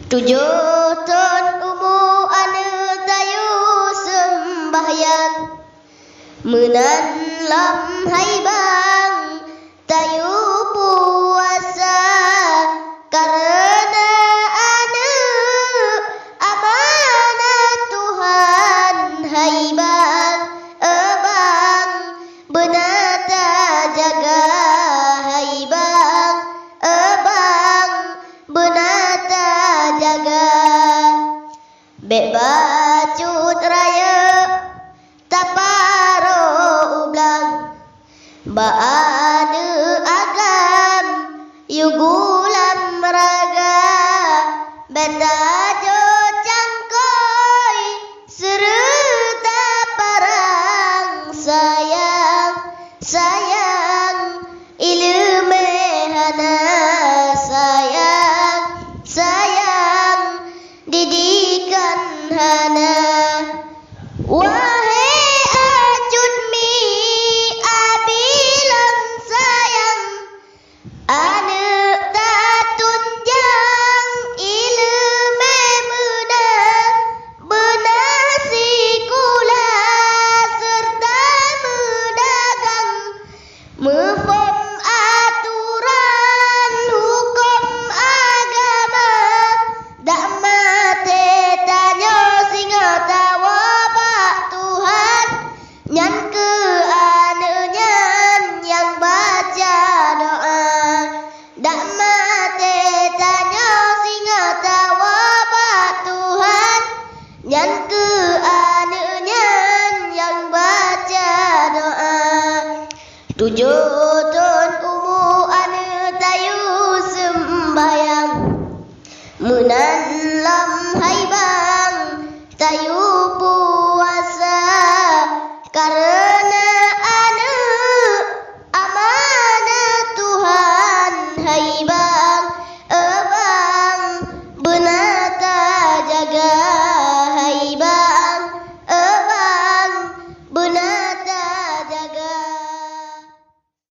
Tujuh ton umur ane tayu sembahyang menan lam hai bang tayu puasa karena ane amanat Tuhan hai bang abang benata jaga hai bang abang benata jaga bek bacut raya taparo ublang baade agam yugulam raga beta jo cangkoi serta parang sayang sayang ilmu hana sayang sayang didikan hana wahai acut mi abilang sayang ane tak tunjang ilmu muda benasi kula serta medagang mefom aturan hukum agama dak mate tanyo singa tawa pak Tuhan nyan ke anenyan yang baca doa dak mate tanyo singa tawa pak Tuhan nyan ke anenyan yang baca doa tujuh